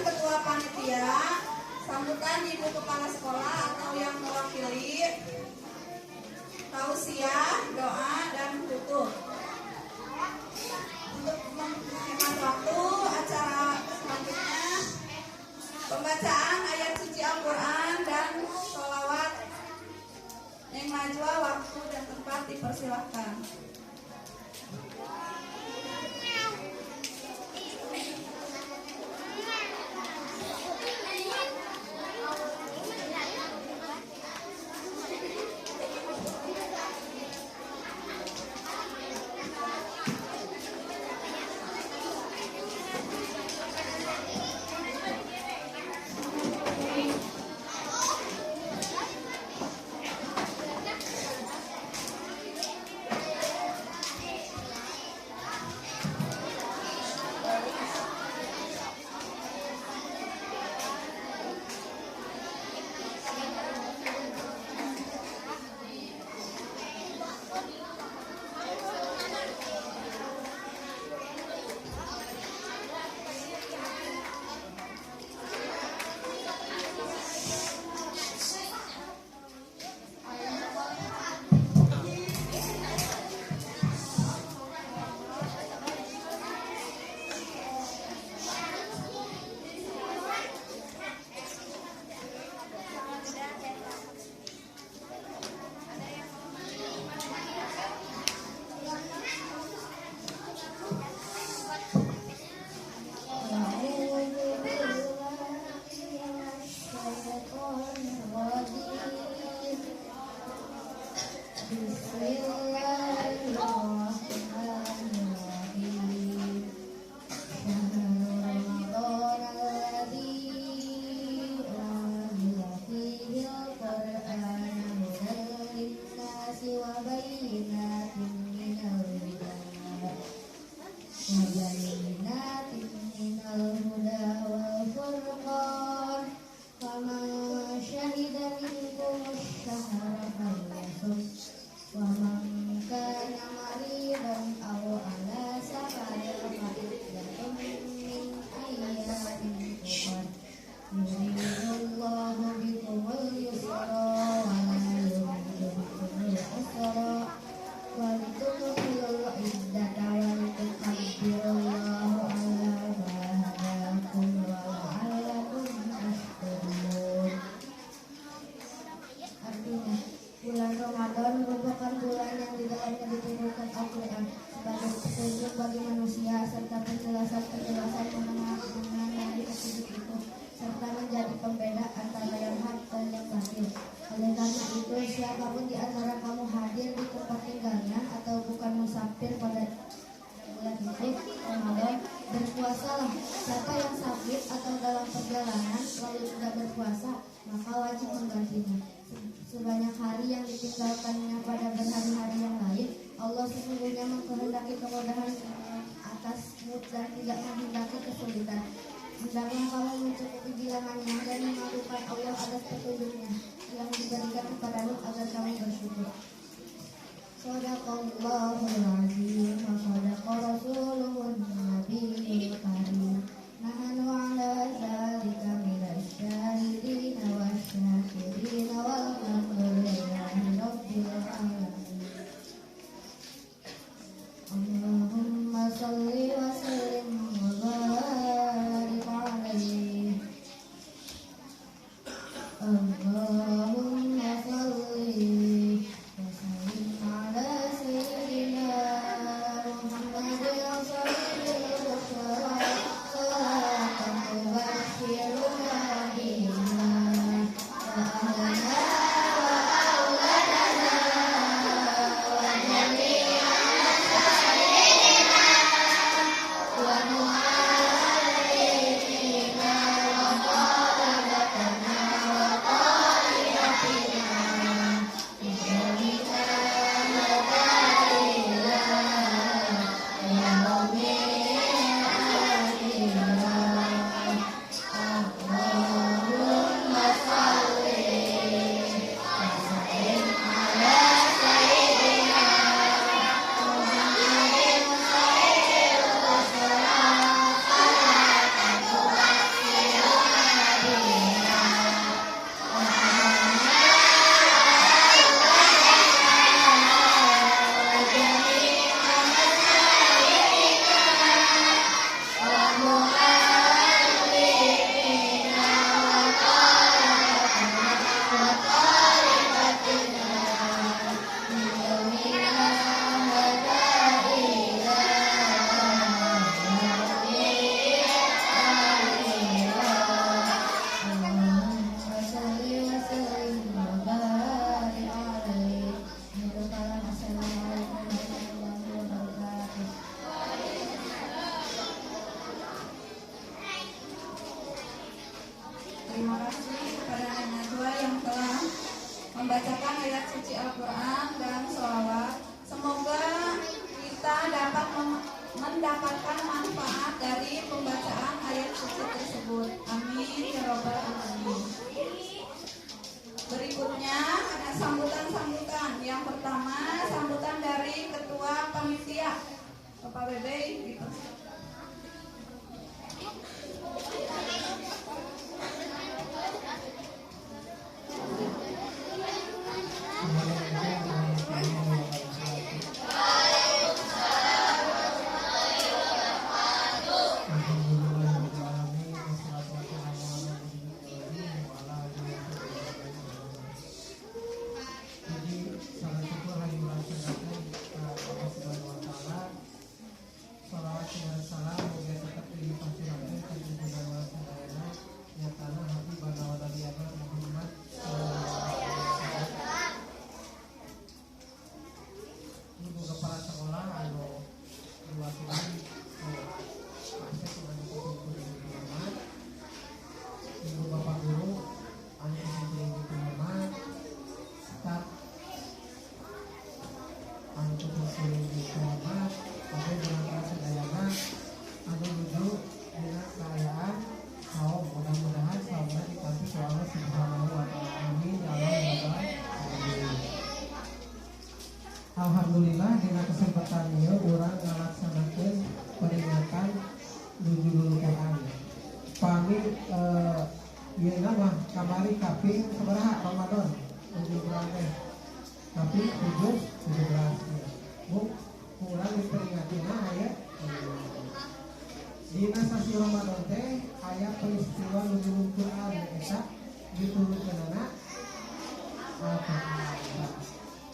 ketua panitia, sambutan ibu kepala sekolah atau yang mewakili, tausiah, doa, dan tutup. Untuk menghemat waktu, acara selanjutnya pembacaan ayat suci Al-Quran dan sholawat. Yang najwa, waktu dan tempat dipersilahkan. Sebanyak hari yang ditinggalkannya pada berhari-hari yang lain, Allah sesungguhnya mengkehendaki kemudahan atasmu dan tidak menghendaki kesulitan. Hendaklah kamu mencukupi bilangannya dan mengagungkan Allah atas petunjuknya yang diberikan kepadamu agar kamu bersyukur. Shadaqallahul azim wa shadaqa rasuluhun nabiyul karim. Nahnu ala dzalika minasy syahidin wasyakirin walhamdulillahi rabbil alamin. Allahumma shalli wa sallim wa barik alaihi. Allahumma shalli wa sallim ala sayyidina Muhammadin Terima kasih kepada Nenek Najwa yang telah membacakan ayat suci Al-Quran dan sholawat. Semoga kita dapat mendapatkan manfaat dari pembacaan ayat suci tersebut. Amin ya robbal alamin. Berikutnya ada sambutan-sambutan. Yang pertama, sambutan dari Ketua Panitia Bapak Bebe. Alhamdulillah dengan kesempatan ieu urang ngalaksanakeun peringatan nuzulul Quran. Pami ieu mah kamari kaping sabaraha Ramadan nuzul Quran teh. Kaping 17. Bu, urang diperingatina aya dina sasi Ramadan teh aya peristiwa nuzulul Quran eta diturunkeunana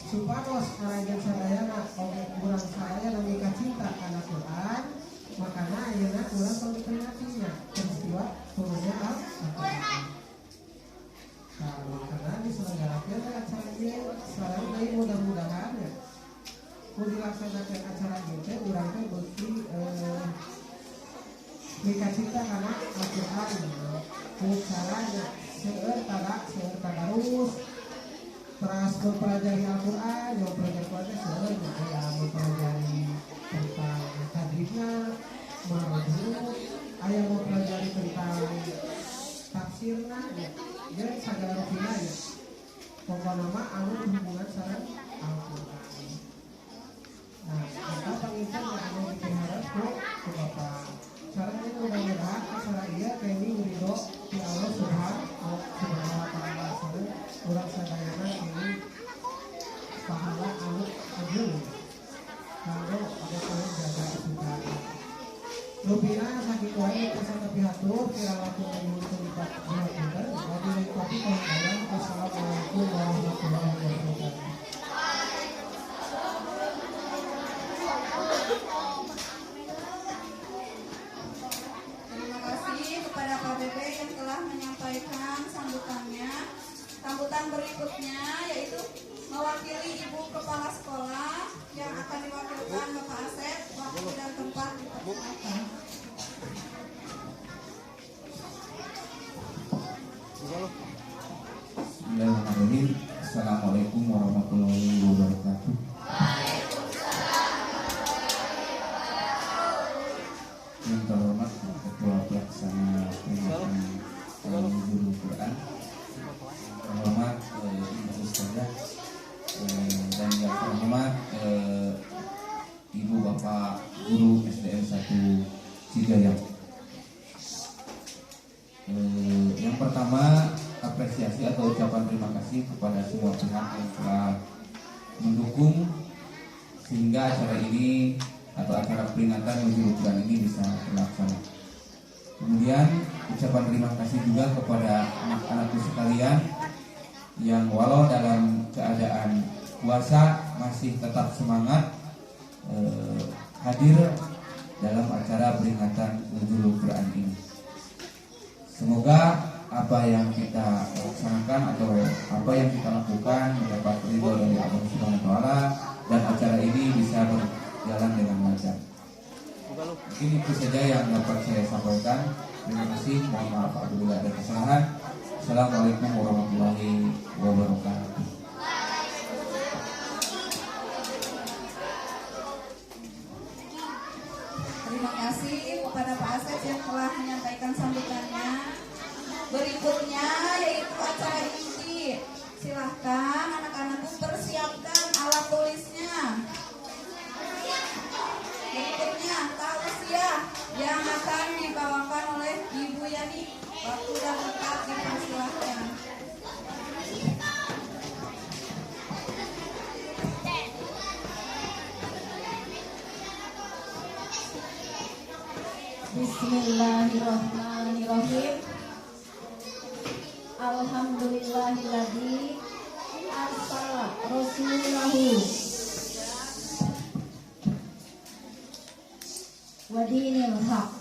supados karajan sadayana urang sadaya nami kacinta kana Quran makana ayeuna urang tong diperingatinya peristiwa turunnya Al-Quran. Nah, makana diselenggarakeun acara ieu sareng deui mudah-mudahan ya mun dilaksanakeun acara ieu teh urang teh beuki dikacinta kana Al-Quran ku caranya seueur tadarus teras mempelajari Al-Quran, yang mempelajari Al-Quran sebenarnya ya mempelajari tentang hadisnya, marujud, ayah mempelajari tentang tafsirnya, ya segala rupina ya. Pokoknya nama anu hubungan sareng Al-Quran. Nah, kita pengincar yang anu diharap ku Bapak. Sekarang ini mudah-mudahan acara iya kami ridho di Allah Subhanahu wa Ta'ala. Urang sadayana ini pahala anu agung kanggo ada poin jaga kesukaan. Rupina sakit wae pesan tapi hatur kira waktu menyusun lipat dihaturkan. Wabillahi taufiq wal hidayah. Wassalamualaikum warahmatullahi wabarakatuh. Terima kasih kepada Pak Bebe yang telah menyampaikan sambutannya. Sambutan berikutnya yaitu mewakili Ibu Kepala Sekolah yang akan diwakilkan Bapak Asep. Waktu dan tempat dipersilakan. Bismillahirrahmanirrahim. Assalamualaikum warahmatullahi wabarakatuh. Yang terhormat Ketua Pelaksana Peringatan Nuzulul Quran, terhormat Ibu Ustazah, dan yang terhormat Ibu Bapak Guru SDN 1 Cidayang. Yang pertama, apresiasi atau ucapan terima kasih kepada semua pihak yang telah mendukung sehingga acara ini atau acara peringatan Nuzulul Quran ini bisa terlaksana. Kemudian ucapan terima kasih juga kepada anak-anakku sekalian yang walau dalam keadaan puasa masih tetap semangat hadir dalam acara peringatan Nuzulul Quran ini. Semoga apa yang kita laksanakan atau apa yang kita lakukan mendapat ridho dari Allah Subhanahu wa Ta'ala dan acara ini bisa berjalan dengan lancar. Mungkin itu saja yang dapat saya sampaikan. Terima kasih. Mohon maaf apabila ada kesalahan. Assalamualaikum warahmatullahi wabarakatuh. Terima kasih kepada Pak Asep yang telah menyampaikan sambutannya. Berikutnya yaitu acara inti. Silahkan anak-anak persiapkan alat tulisnya. Berikutnya tausiah yang akan dibawakan oleh Ibu Yani. Waktu dan tempat dipersilahkan. Bismillahirrahmanirrahim. Alhamdulillahilladzi arsala rasulahu wa dinil haq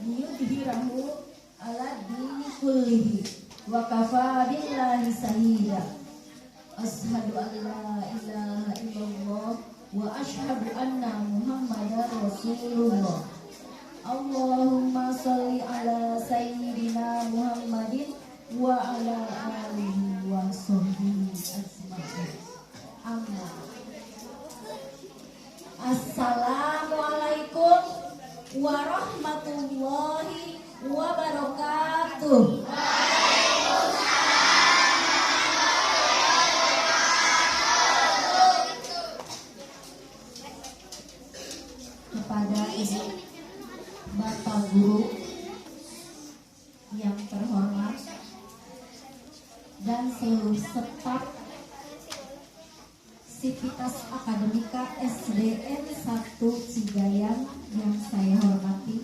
liyudhhirahu ala dini kullihi wa kafa billahi shahida. Asyhadu an la ilaha illallah wa asyhadu anna muhammadar rasulullah. Allahumma sholli ala sayyidina Muhammadin wa ala alihi wa sahbihi ajma'in. Amma. Assalamualaikum warahmatullahi wabarakatuh. Kepada Ibu Bapak Guru yang terhormat dan seluruh staf Sivitas Akademika SDN 1 Cigayam yang saya hormati,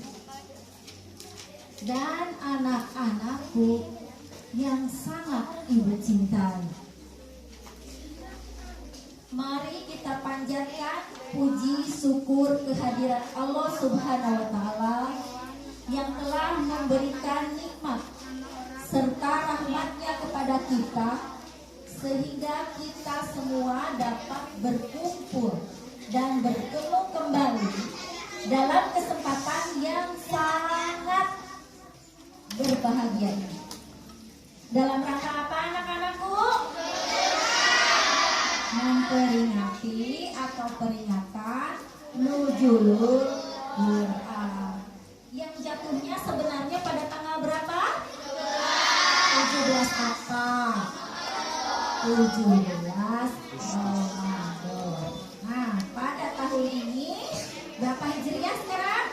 dan anak-anakku yang sangat Ibu cintai. Mari kita panjatkan puji syukur kehadiran Allah Subhanahu wa Ta'ala yang telah memberikan nikmat serta rahmatnya kepada kita, sehingga kita semua dapat berkumpul dan bertemu kembali dalam kesempatan yang sangat berbahagia ini. Dalam rangka apa anak-anakku? Memperingati atau peringatan Nuzulul Quran yang jatuhnya sebenarnya pada tanggal berapa? 17 apa? 17 Ramadan. Nah, pada tahun ini berapa Hijriah sekarang?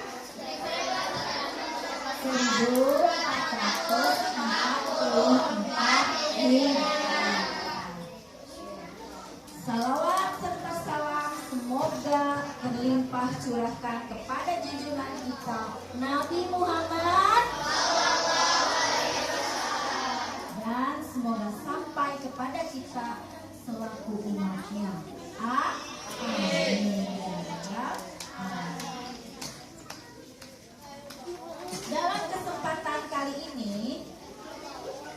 1444 Hijriah. Salawat serta salam semoga berlimpah curahkan kepada junjungan kita Nabi Muhammad, dan semoga sampai kepada kita selaku umatnya. Amin. Dalam kesempatan kali ini,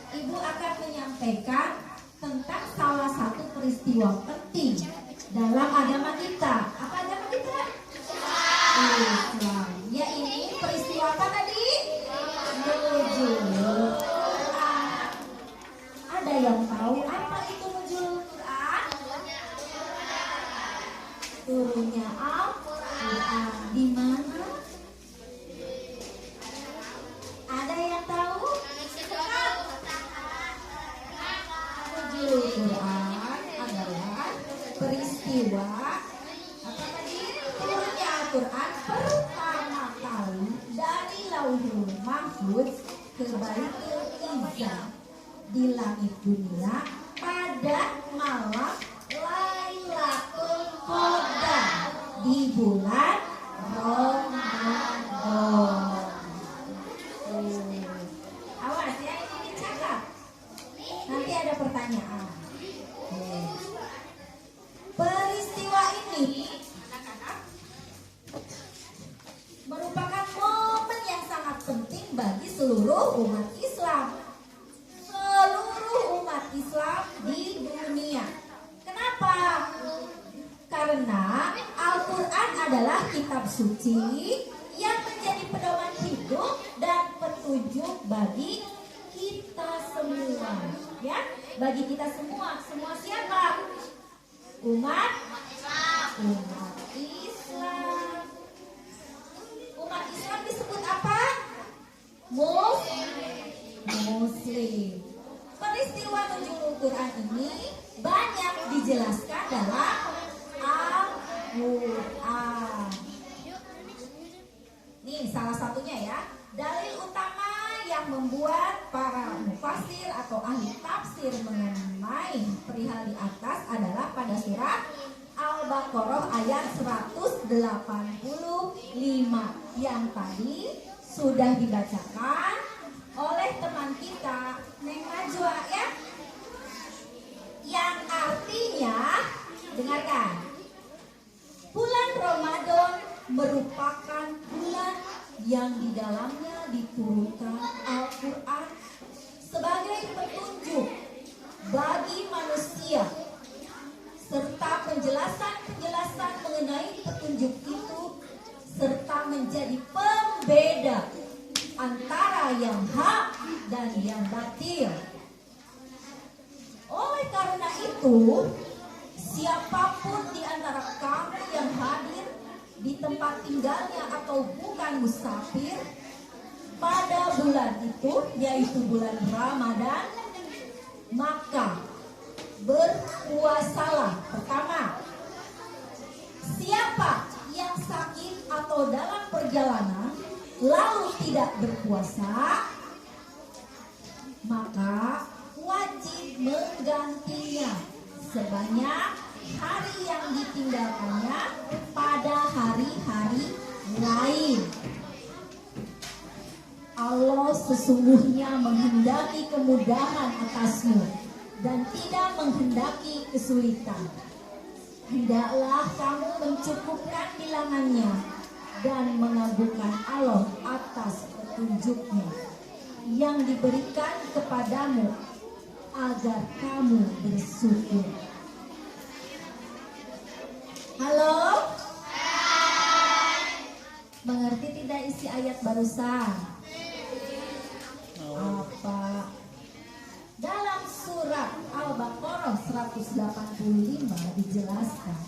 Ibu akan menyampaikan tentang salah satu peristiwa penting dalam agama kita. Apa agama kita? Islam. Ya, ini peristiwa apa tadi? Nuzulul Quran. Ada yang tahu apa itu Nuzulul Quran? Turunnya Al-Quran di mana? Ada yang tahu? Nuzulul Quran adalah peristiwa apa tadi? Turunnya Al-Quran pertama kali dari Lauhul Mahfuz ke Baitul Izzah di langit dunia pada malam Lailatul Qadar di bulan Ramadan. Awas ya, ini dicatat. Nanti ada pertanyaan. Peristiwa ini merupakan momen yang sangat penting bagi seluruh umat Islam. Seluruh umat Islam di dunia. Kenapa? Karena Al-Quran adalah kitab suci yang menjadi pedoman hidup dan petunjuk petunjuk bagi kita semua, ya, bagi kita semua. Semua siapa? Umat Islam. Umat Islam disebut apa? Muslim. Peristiwa nuzulul Quran ini banyak dijelaskan dalam Al-Quran. Nih salah satunya ya. Dalil utama yang membuat para mufassir atau ahli tafsir mengenai perihal di atas adalah pada surat Al-Baqarah ayat 185 yang tadi sudah dibacakan oleh teman kita Neng Najwa ya. Yang artinya, dengarkan, bulan Ramadan merupakan bulan yang di dalamnya diturunkan Al-Quran sebagai petunjuk bagi manusia, serta penjelasan-penjelasan mengenai petunjuk itu, serta menjadi pembeda antara yang hak dan yang batil. Oleh karena itu, siapapun di antara kamu yang hadir di tempat tinggalnya atau bukan musafir pada bulan itu, yaitu bulan Ramadan, maka berpuasalah. Pertama, siapa yang sakit atau dalam perjalanan lalu tidak berpuasa, maka wajib menggantinya sebanyak hari yang ditinggalkannya pada hari-hari lain. Allah sesungguhnya menghendaki kemudahan atasmu dan tidak menghendaki kesulitan. Hendaklah kamu mencukupkan bilangannya dan mengagungkan Allah atas petunjuknya yang diberikan kepadamu agar kamu bersyukur. Halo? Mengerti tidak isi ayat barusan? Apa? Dalam surat Al-Baqarah 185 dijelaskan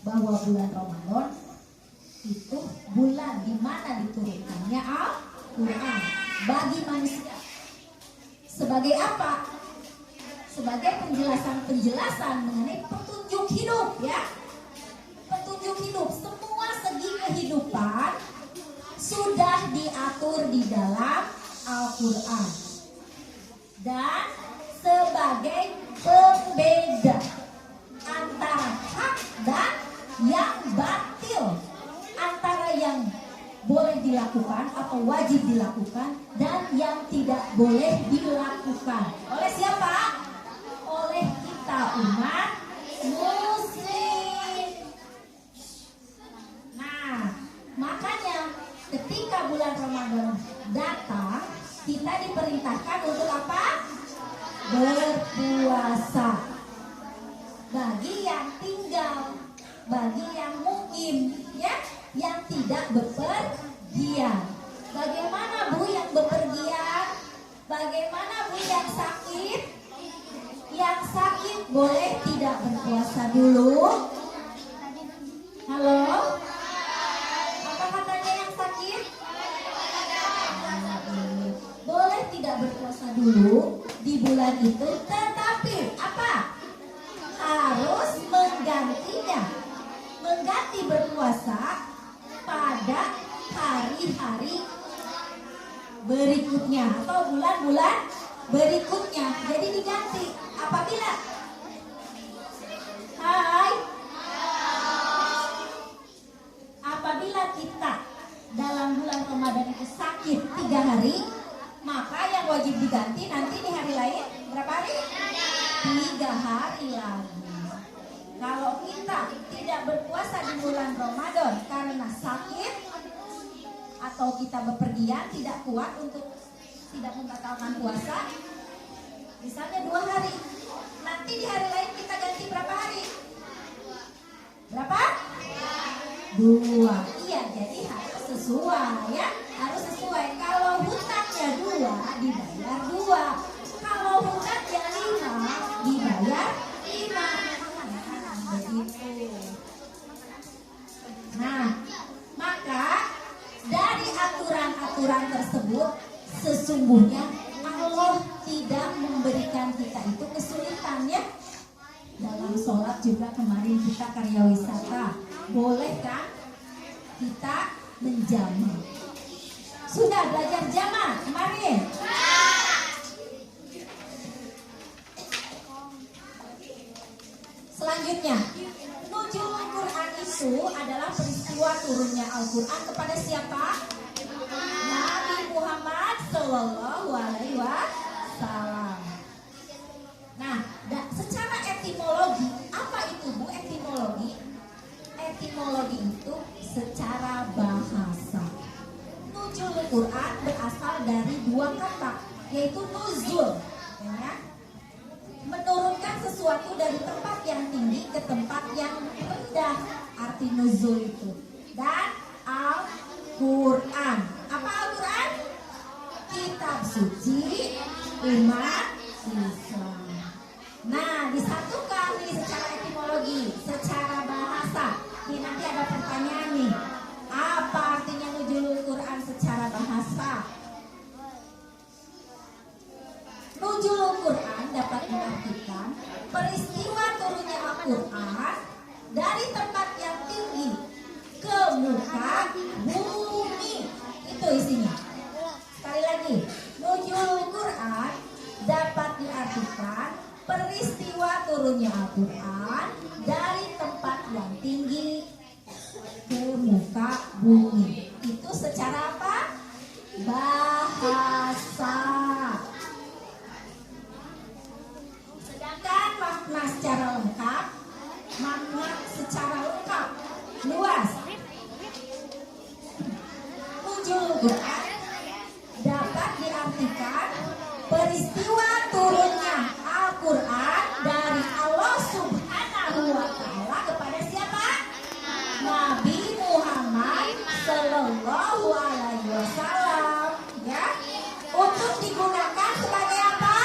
bahwa bulan Ramadan itu bulan di mana diturunkannya Al-Quran bagi manusia. Sebagai apa? Sebagai penjelasan-penjelasan mengenai petunjuk hidup ya. Petunjuk hidup, semua segi kehidupan sudah diatur di dalam Al-Quran. Dan sebagai pembeda antara hak dan yang batil, antara yang boleh dilakukan atau wajib dilakukan dan yang tidak boleh dilakukan. Oleh siapa? Oleh kita umat Muslim. Nah, makanya ketika bulan Ramadan datang, kita diperintahkan untuk apa? Berpuasa. Bagi yang tinggal, bagi yang mukim, ya, yang tidak bepergian. Bagaimana Bu yang bepergian? Bagaimana Bu yang sakit? Yang sakit boleh tidak berpuasa dulu? Halo? Apa katanya yang sakit? Boleh tidak berpuasa dulu di bulan itu, tetapi apa? Harus menggantinya. Mengganti berpuasa pada hari-hari berikutnya atau bulan-bulan berikutnya. Jadi diganti apabila apabila kita dalam bulan Ramadan itu sakit 3 hari, maka yang wajib diganti nanti di hari lain berapa hari? 3 hari lagi. Kalau kita tidak berpuasa di bulan Ramadan karena sakit atau kita bepergian tidak kuat untuk tidak membatalkan puasa, misalnya 2 hari, nanti di hari lain kita ganti berapa hari? Berapa? 2. Iya, jadi harus sesuai ya, harus sesuai. Kalau hutangnya 2 dibayar 2. Kalau bulannya 5 dibayar 5. Begitu. Nah, maka dari aturan-aturan tersebut sesungguhnya Allah tidak memberikan kita itu kesulitan ya. Dalam sholat juga kemarin kita karya wisata, boleh kan kita menjama? Sudah belajar jama kemarin? Selanjutnya, nuzulul Quran itu adalah peristiwa turunnya Al-Quran kepada siapa? Nabi Muhammad Sallallahu Alaihi Wasallam. Nah, secara etimologi, apa itu Bu etimologi? Etimologi itu secara bahasa. Nuzulul Quran berasal dari 2 kata, yaitu nuzul, ya, menurunkan sesuatu dari tempat yang tinggi ke tempat yang rendah, arti nuzul itu. Dan Al-Quran, apa Al-Quran? Kitab suci umat Islam. Nah, disatukan nih secara etimologi, secara bahasa. Ini nanti ada pertanyaan nih, apa artinya nuzulul Quran secara bahasa? Nuzulul Quran dapat diartikan peristiwa turunnya Al-Quran dari tempat yang tinggi ke muka bumi. Itu isinya. Sekali lagi, nuzulul Quran dapat diartikan peristiwa turunnya Al-Quran dari tempat yang tinggi ke muka bumi. Itu secara apa? Bahasa. Sedangkan makna secara lengkap, luas. Nuzulul Quran dapat diartikan peristiwa turunnya Al-Quran dari Allah Subhanahu wa Ta'ala kepada siapa? Nabi Muhammad Sallallahu Alaihi Wasallam, ya, untuk digunakan sebagai apa?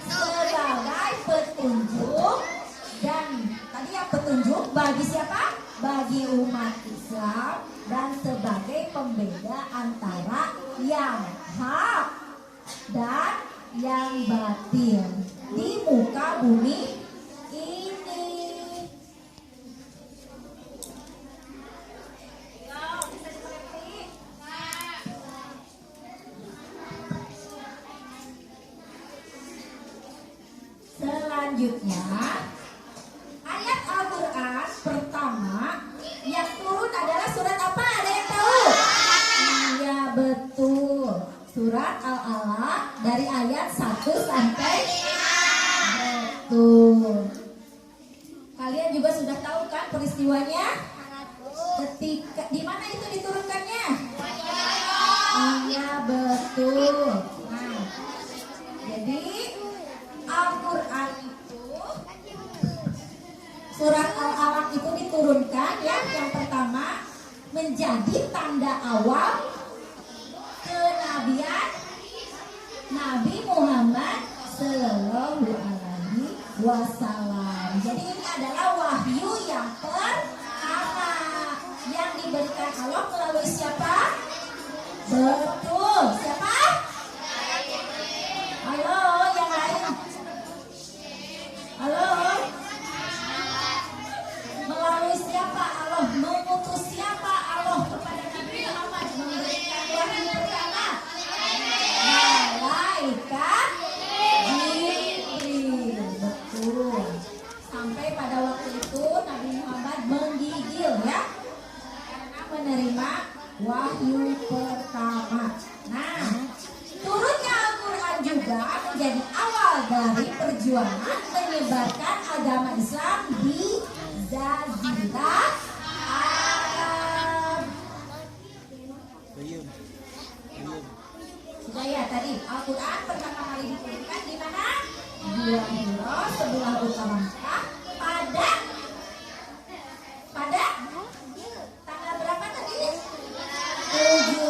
Sebagai petunjuk. Dan tadi yang petunjuk bagi siapa? Bagi umat Islam, dan sebagai pembeda antara yang hak dan yang batil di muka bumi ini. Bisa dimengerti? Selanjutnya, ayat Al-Quran pertama yang turun adalah surat apa? Ada yang tahu? Iya, betul. Surat Al-Alaq dari ayat 1 sampai betul. Kalian juga sudah tahu kan peristiwanya? Ketika di mana itu diturunkannya? Iya, betul. Nah, jadi Al-Quran itu, surat Al-Alaq itu diturunkan ya, yang pertama menjadi tanda awal kenabian Nabi Muhammad Sallallahu Alaihi Wasallam. Jadi ini adalah wahyu yang pertama yang diberikan Allah melalui siapa? Betul, siapa? Halo, yang lain. Halo. Melalui siapa Allah? Mengutus siapa Allah kepada Nabi Muhammad memberikan wahyu pertama? Malaikat Jibril. Betul. Sampai pada waktu itu Nabi Muhammad menggigil ya, karena menerima wahyu pertama. Nah, turunnya Al-Quran juga menjadi awal dari perjuangan menyebarkan agama Islam di Jazirah Arab. Sudah ya tadi, Al-Quran pertama kali diturunkan di mana? Di Hira, sebelah utara Mekah, pada tanggal berapa tadi? 17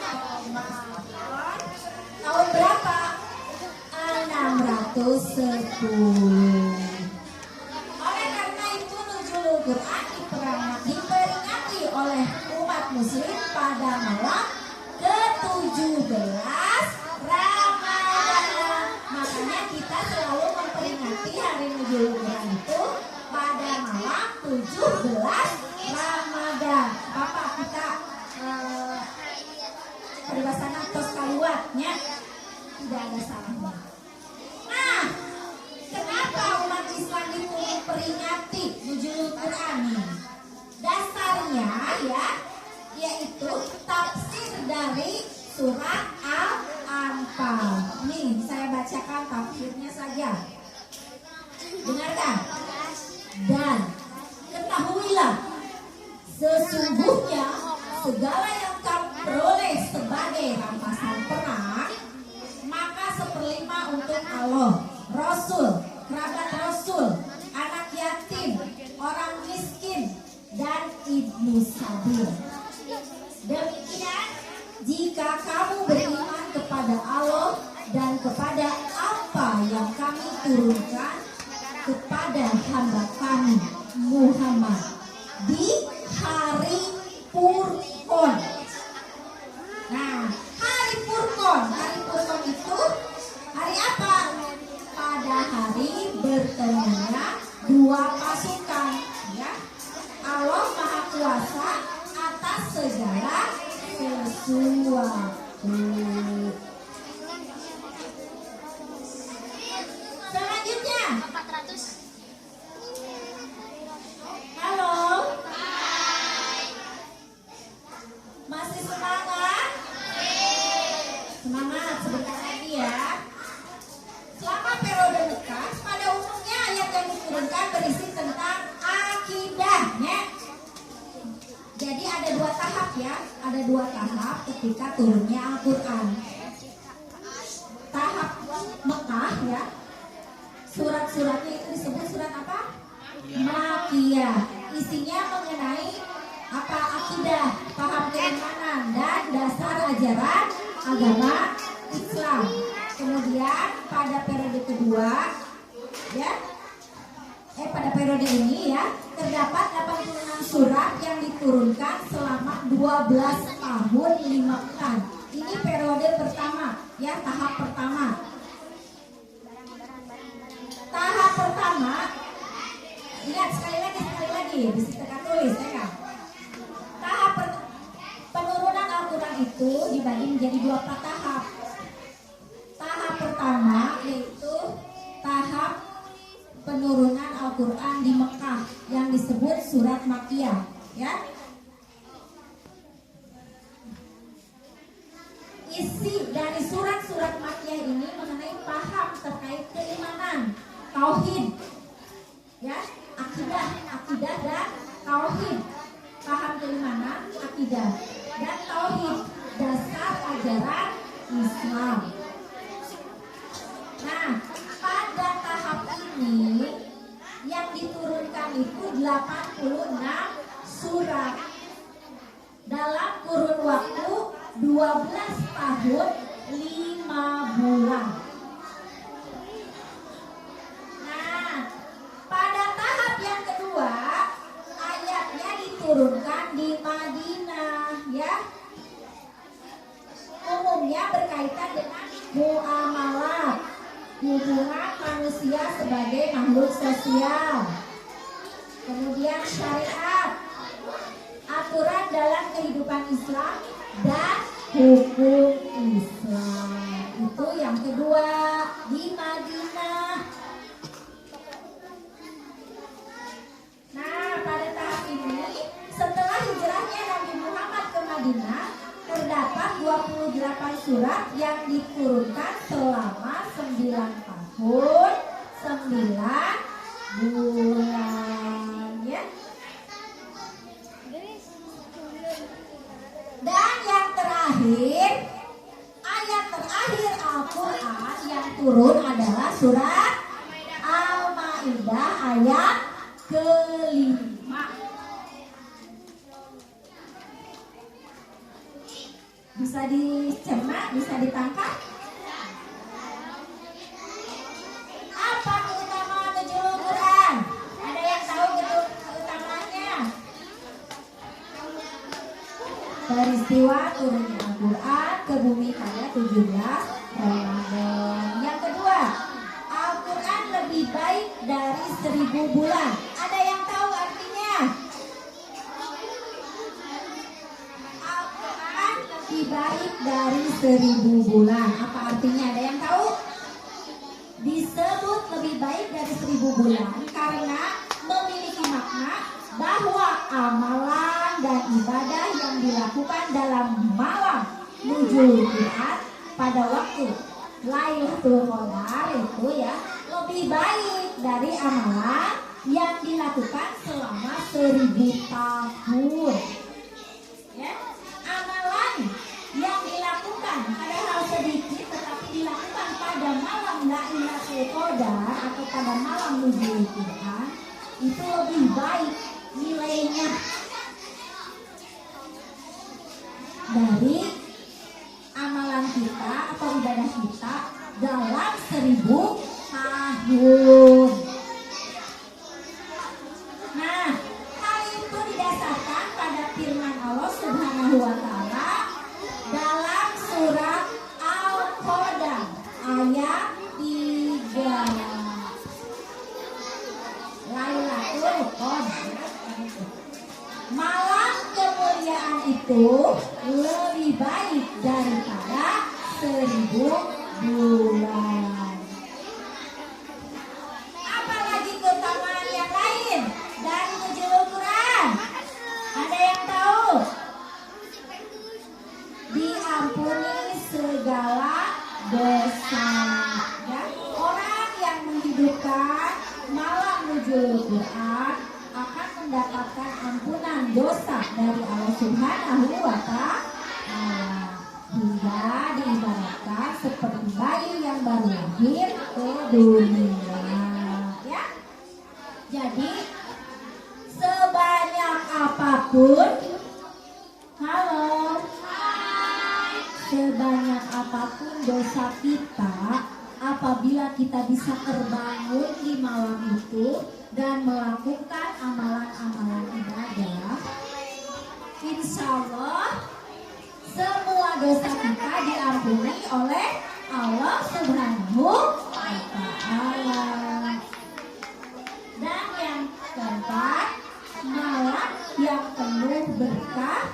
Ramadan 110. Oleh karena itu Nuzulul Quran diperingati oleh umat muslim pada malam ke-17 Ramadan. Makanya kita selalu memperingati hari Nuzulul Quran itu pada malam 17 Ramadan. Bapak kita peribahasana tos kaluatnya tidak ada salahnya. Nah, kenapa umat Islam itu memperingati Nuzulul Quran? Dasarnya ya, yaitu tafsir dari surat Al-Anfal. Nih, saya bacakan tafsirnya saja. Dengarkan. Dan ketahuilah, sesungguhnya segala yang kamu peroleh sebagai rampasan perang, maka seperlima untuk Allah, Rasul, kerabat Rasul, anak yatim, orang miskin, dan ibnu sabil. Demikian jika kamu beriman kepada Allah dan kepada apa yang kami turunkan kepada hamba kami Muhammad di hari Furqan. Nah, hari Furqan itu hari apa? Pada hari bertemunya dua pasukan, ya. Allah Maha Kuasa atas segala sesuatu. Selanjutnya, 400. halo, masih semangat? Semangat, sebentar lagi ya. Selama periode Mekah, pada umumnya ayat yang diturunkan berisi tentang akidahnya. Jadi ada dua tahap ya, ada dua tahap ketika turunnya Al-Quran. Tahap Mekah ya, surat-suratnya itu disebut surat apa? Makiyah. Isinya mengenai apa? Akidah, paham keimanan, dan dasar ajaran agama Islam. Kemudian pada periode kedua ya, pada periode ini ya, terdapat 86 surat yang diturunkan selama 12 tahun 5 bulan. Ini periode pertama ya, tahap pertama. Tahap pertama, lihat sekali lagi, bisa kita tulis ya kan? Tahap penurunan Al-Quran itu dibagi menjadi dua tahap. Tahap pertama yaitu tahap penurunan Al-Quran di Mekah yang disebut surat Makiyah, ya. Isi dari surat-surat Makiyah ini mengenai paham terkait keimanan, tauhid, ya, akidah dan tauhid, paham keimanan, akidah dan tauhid, dasar ajaran Islam. Nah, pada tahap ini yang diturunkan itu 86 surat dalam kurun waktu 12 tahun 5 bulan. Nah, pada tahap yang kedua ayatnya diturunkan di Madinah ya. Umumnya berkaitan dengan muamalah, hubungan manusia sebagai makhluk sosial. Kemudian syariat, aturan dalam kehidupan Islam dan hukum Islam. Itu yang kedua di Madinah. Nah, pada tahap ini setelah hijrahnya Nabi Muhammad ke Madinah, terdapat 28 surat yang diturunkan selama 9 tahun 9 bulan ya. Dan yang terakhir, ayat terakhir Al-Quran yang turun adalah surat Al-Ma'idah ayat kelima. Bisa dicerna, bisa ditangkap? peristiwa turunnya Al-Quran ke bumi pada 17 Ramadan. Yang kedua, Al-Quran lebih baik dari 1000 bulan. Ada yang tahu artinya? Al-Quran lebih baik dari 1000 bulan. Apa artinya? Ada yang tahu? Disebut lebih baik dari 1000 bulan karena memiliki makna bahwa amalan dan ibadah yang dilakukan dalam malam nuzul Quran pada waktu Lailatul Qadar itu ya lebih baik dari amalan yang dilakukan selama 1000 tahun. Ya, amalan yang dilakukan padahal sedikit tetapi dilakukan pada malam Lailatul Qadar atau pada malam nuzul Quran itu lebih baik nilainya dari amalan kita atau ibadah kita dalam 1000 tahun. Nah, hal itu didasarkan pada firman Allah Subhanahu wa Ta'ala dalam surat Al-Qadar ayat 3. Lailatul Qadar, malam kemuliaan itu lebih baik daripada 1000 bulan. Apalagi keutamaan yang lain dari nuzul Quran? Ada yang tahu? Diampuni segala dosa. Ya, orang yang menghidupkan malam nuzul Quran akan mendapatkan ampunan dosa dari Allah Subhanahu wa Ta'ala hingga diibaratkan seperti bayi yang baru lahir ke dunia. Ya, jadi sebanyak apapun, halo, sebanyak apapun dosa kita, apabila kita bisa terbangun di malam itu dan melakukan amalan-amalan ibadah, insya Allah semua dosa kita diampuni oleh Allah Subhanahu wa Ta'ala. Dan yang keempat, malam yang penuh berkah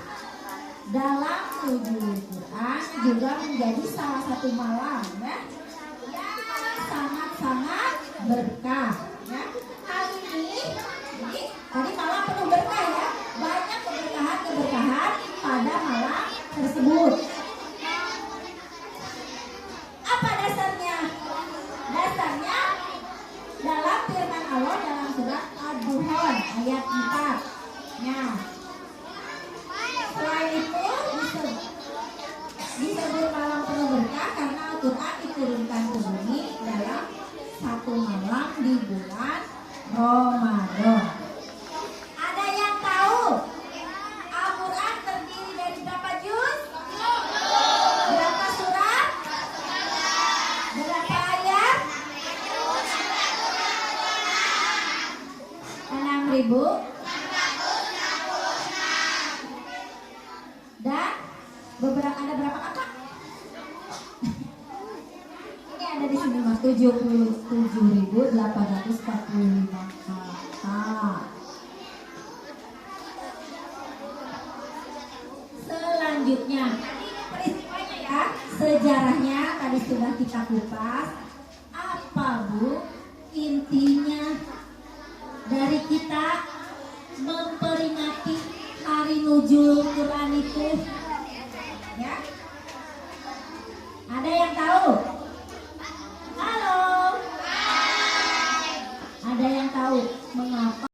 dalam nuzul Quran juga menjadi salah satu malam ya yang sangat-sangat berkah ya. Hal ini jadi tadi malam penuh berkah ya, banyak keberkahan pada malam tersebut. Apa dasarnya? Dasarnya dalam firman Allah dalam surat Ad-Duhan ayat 4. Nah, selain itu disebut malam penuh berkah karena Al-Quran diturunkan ke bumi dalam satu malam di bulan Ramadan. Ada yang tahu Al-Quran terdiri dari berapa juz? Berapa surat? Berapa ayat? 6.000 dan ada berapa kakak? Ini ada di sini mas 77.845 kakak. Selanjutnya, tadi peristiwanya ya, sejarahnya tadi sudah kita kupas. Apa Bu intinya dari kita memperingati hari nuzul Quran itu? Ya, ada yang tahu? Halo, ada yang tahu mengapa